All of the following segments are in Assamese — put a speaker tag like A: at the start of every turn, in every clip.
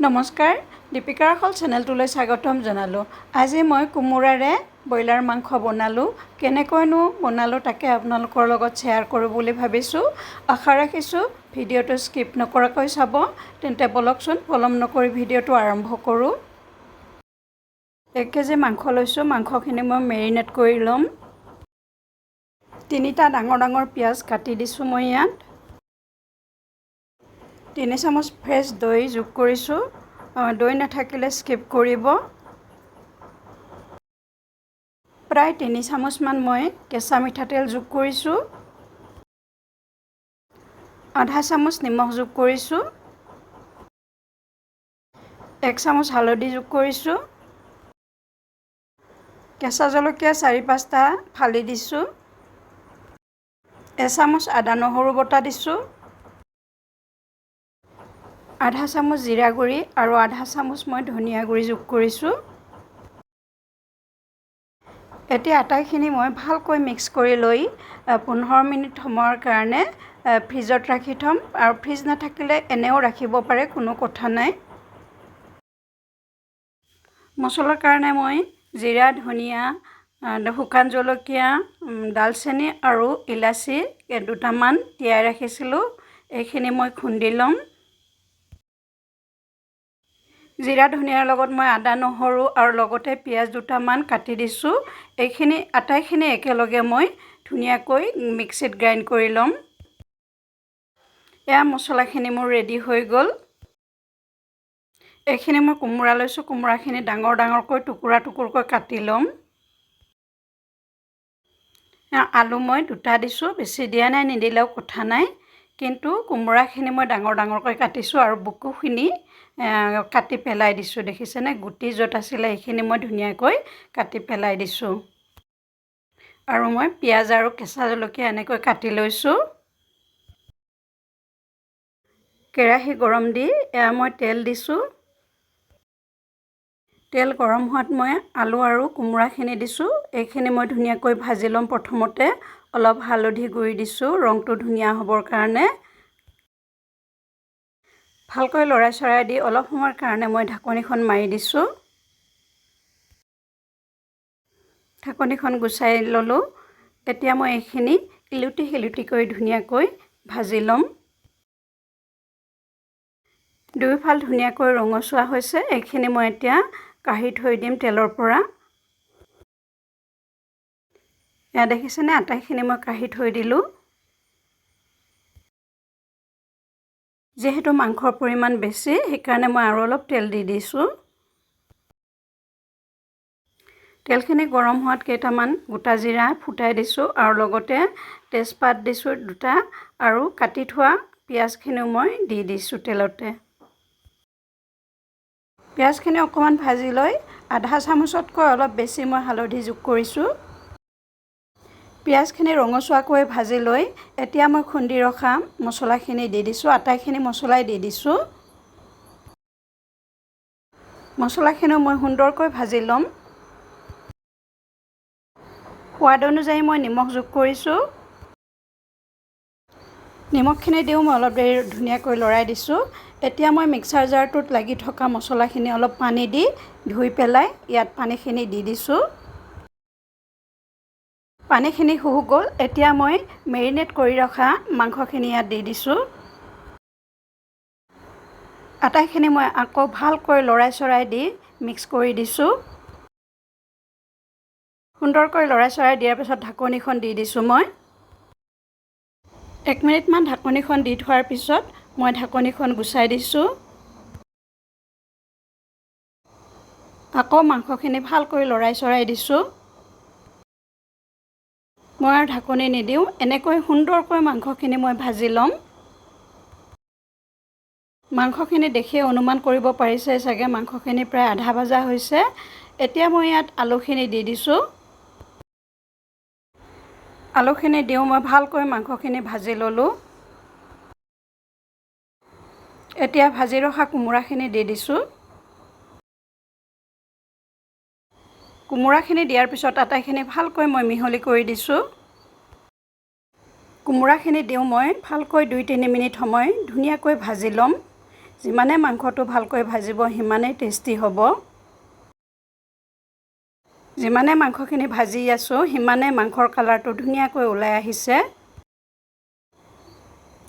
A: নমস্কাৰ, দীপিকা ৰাখল চেনেলটোলৈ স্বাগতম জনালোঁ। আজি মই কোমোৰাৰে ব্ৰইলাৰ মাংস বনালোঁ। কেনেকৈনো বনালোঁ তাকে আপোনালোকৰ লগত শ্বেয়াৰ কৰোঁ বুলি ভাবিছোঁ। আশা ৰাখিছোঁ ভিডিঅ'টো স্কিপ নকৰাকৈ চাব। তেন্তে বলকচোন পলম নকৰি ভিডিঅ'টো আৰম্ভ কৰোঁ। 1 কেজি মাংস লৈছোঁ। মাংসখিনি মই মেৰিনেট কৰি ল'ম। 3টা ডাঙৰ ডাঙৰ পিঁয়াজ কাটি দিছোঁ মই ইয়াত। 3 চামুচ ফ্ৰেছ দৈ যোগ কৰিছোঁ। দৈ নাথাকিলে স্কিপ কৰিব। প্ৰায় 3 চামুচমান মই কেঁচা মিঠাতেল যোগ কৰিছোঁ। আধা চামুচ নিমখ যোগ কৰিছোঁ। 1 চামুচ হালধি যোগ কৰিছোঁ। কেঁচা জলকীয়া 4-5টা ফালি দিছোঁ। এচামুচ আদা নহৰু বটা দিছোঁ। আধা চামুচ জিৰা গুড়ি আৰু আধা চামুচ মই ধনিয়া গুড়ি যোগ কৰিছোঁ। এতিয়া আটাইখিনি মই ভালকৈ মিক্স কৰি লৈ 15 মিনিট সময়ৰ কাৰণে ফ্ৰিজত ৰাখি থ'ম। আৰু ফ্ৰিজ নাথাকিলে এনেও ৰাখিব পাৰে, কোনো কথা নাই। মছলাৰ কাৰণে মই জিৰা, ধনিয়া, শুকান জলকীয়া, দালচেনি আৰু ইলাচি 2টামান তিয়াই ৰাখিছিলোঁ। এইখিনি মই খুন্দি ল'ম। জিৰা ধনিয়াৰ লগত মই আদা নহৰু আৰু লগতে পিঁয়াজ 2টামান কাটি দিছোঁ। এইখিনি আটাইখিনি একেলগে মই ধুনীয়াকৈ মিক্সিত গ্ৰাইণ্ড কৰি ল'ম। এয়া মছলাখিনি মোৰ ৰেডি হৈ গ'ল। এইখিনি মই কোমোৰা লৈছোঁ। কোমোৰাখিনি ডাঙৰ ডাঙৰকৈ টুকুৰা টুকুৰকৈ কাটি ল'ম। আলু মই 2টা দিছোঁ, বেছি দিয়া নাই, নিদিলেও কথা নাই। কিন্তু কোমোৰাখিনি মই ডাঙৰ ডাঙৰকৈ কাটিছোঁ আৰু বুকুখিনি কাটি পেলাই দিছোঁ। দেখিছেনে, গুটি য'ত আছিলে এইখিনি মই ধুনীয়াকৈ কাটি পেলাই দিছোঁ। আৰু মই পিঁয়াজ আৰু কেঁচা জলকীয়া এনেকৈ কাটি লৈছোঁ। কেৰাহী গৰম দি এয়া মই তেল দিছোঁ। তেল গৰম হোৱাত মই আলু আৰু কোমোৰাখিনি দিছোঁ। এইখিনি মই ধুনীয়াকৈ ভাজি ল'ম। প্ৰথমতে অলপ হালধি গুড়ি দিছোঁ ৰংটো ধুনীয়া হ'বৰ কাৰণে। ভালকৈ লৰাই চৰাই দি অলপ সময়ৰ কাৰণে মই ঢাকনিখন মাৰি দিছোঁ। ঢাকনিখন গুচাই ল'লোঁ। এতিয়া মই এইখিনি ইলুটি শিলুটি কৰি ধুনীয়াকৈ ভাজি ল'ম। দুয়োফাল ধুনীয়াকৈ ৰঙচুৱা হৈছে। এইখিনি মই এতিয়া কাঢ়ি থৈ দিম তেলৰ পৰা। এয়া দেখিছেনে, আটাইখিনি মই কাঢ়ি থৈ দিলোঁ। যিহেতু মাংসৰ পৰিমাণ বেছি, সেইকাৰণে মই আৰু অলপ তেল দি দিছোঁ। তেলখিনি গৰম হোৱাত কেইটামান গোটা জিৰা ফুটাই দিছোঁ আৰু লগতে তেজপাত দিছোঁ 2টা আৰু কাটি থোৱা পিঁয়াজখিনিও মই দি দিছোঁ তেলতে। পিঁয়াজখিনি অকণমান ভাজি লৈ আধা চামুচতকৈ অলপ বেছি মই হালধি যোগ কৰিছোঁ। পিঁয়াজখিনি ৰঙচুৱাকৈ ভাজি লৈ এতিয়া মই খুন্দি ৰখা মছলাখিনি দি দিছোঁ। আটাইখিনি মছলাই দি দিছোঁ। মছলাখিনিও মই সুন্দৰকৈ ভাজি ল'ম। সোৱাদ অনুযায়ী মই নিমখ যোগ কৰিছোঁ। নিমখখিনি দিও মই অলপ দেৰি ধুনীয়াকৈ লৰাই দিছোঁ। এতিয়া মই মিক্সাৰ জাৰটোত লাগি থকা মছলাখিনি অলপ পানী দি ধুই পেলাই ইয়াত পানীখিনি দি দিছোঁ। পানীখিনি শুহ গ'ল। এতিয়া মই মেৰিনেট কৰি ৰখা মাংসখিনি ইয়াত দি দিছোঁ। আটাইখিনি মই আকৌ ভালকৈ লৰাই চৰাই দি মিক্স কৰি দিছোঁ। সুন্দৰকৈ লৰাই চৰাই দিয়াৰ পিছত ঢাকনিখন দি দিছোঁ মই। 1 মিনিটমান ঢাকনিখন দি থোৱাৰ পিছত মই ঢাকনিখন গুচাই দিছোঁ। আকৌ মাংসখিনি ভালকৈ লৰাই চৰাই দিছোঁ। মই আৰু ঢাকনি নিদিওঁ। এনেকৈ সুন্দৰকৈ মাংসখিনি মই ভাজি ল'ম। মাংসখিনি দেখিয়ে অনুমান কৰিব পাৰিছে চাগে, মাংসখিনি প্ৰায় আধা ভজা হৈছে। এতিয়া মই ইয়াত আলুখিনি দি দিছোঁ। আলুখিনি দিওঁ মই ভালকৈ মাংসখিনি ভাজি ল'লোঁ। এতিয়া ভাজি ৰখা কোমোৰাখিনি দি দিছোঁ। কোমোৰাখিনি দিয়াৰ পিছত আটাইখিনি ভালকৈ মই মিহলি কৰি দিছোঁ। কোমোৰাখিনি দিওঁ মই ভালকৈ 2-3 মিনিট সময় ধুনীয়াকৈ ভাজি ল'ম। যিমানে মাংসটো ভালকৈ ভাজিব সিমানেই টেষ্টি হ'ব। যিমানে মাংসখিনি ভাজি আছোঁ সিমানে মাংসৰ কালাৰটো ধুনীয়াকৈ ওলাই আহিছে।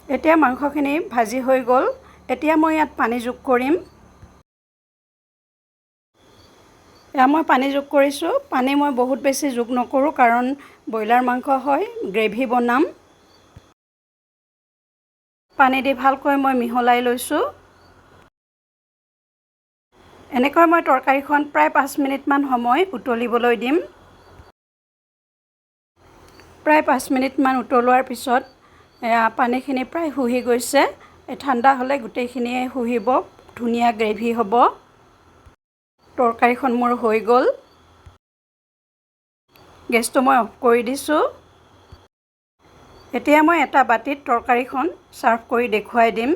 A: এতিয়া মাংসখিনি ভাজি হৈ গ'ল। এতিয়া মই ইয়াত পানী যোগ কৰিম। এয়া মই পানী যোগ কৰিছোঁ। পানী মই বহুত বেছি যোগ নকৰোঁ কাৰণ ব্ৰইলাৰ মাংস হয়, গ্ৰেভি বনাম। পানী দি ভালকৈ মই মিহলাই লৈছোঁ। এনেকৈ মই তৰকাৰীখন প্ৰায় 5 মিনিটমান সময় উতলিবলৈ দিম। প্ৰায় 5 মিনিটমান উতলোৱাৰ পিছত এয়া পানীখিনি প্ৰায় শুহি গৈছে। ঠাণ্ডা হ'লে গোটেইখিনিয়ে শুহিব, ধুনীয়া গ্ৰেভি হ'ব। তৰকাৰীখন মোৰ হৈ গ'ল। গেছটো মই অফ কৰি দিছোঁ। এতিয়া মই এটা বাটিত তৰকাৰীখন ছাৰ্ভ কৰি দেখুৱাই দিম।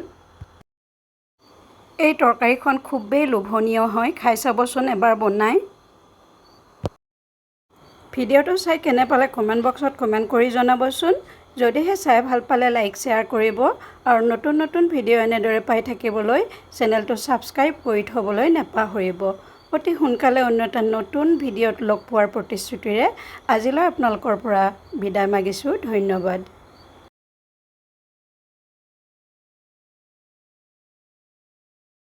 A: এই তৰকাৰীখন খুবেই লোভনীয় হয়, খাই চাবচোন এবাৰ বনাই। ভিডিঅ'টো চাই কেনে পালে কমেণ্ট বক্সত কমেণ্ট কৰি জনাবচোন। যদিহে চাই ভাল পালে লাইক শ্বেয়াৰ কৰিব আৰু নতুন নতুন ভিডিঅ' এনেদৰে পাই থাকিবলৈ চেনেলটো ছাবস্ক্ৰাইব কৰি থ'বলৈ নাপাহৰিব। অতি সোনকালে অন্য এটা নতুন ভিডিঅ'ত লগ পোৱাৰ প্ৰতিশ্ৰুতিৰে আজিলৈ আপোনালোকৰ পৰা বিদায় মাগিছোঁ। ধন্যবাদ।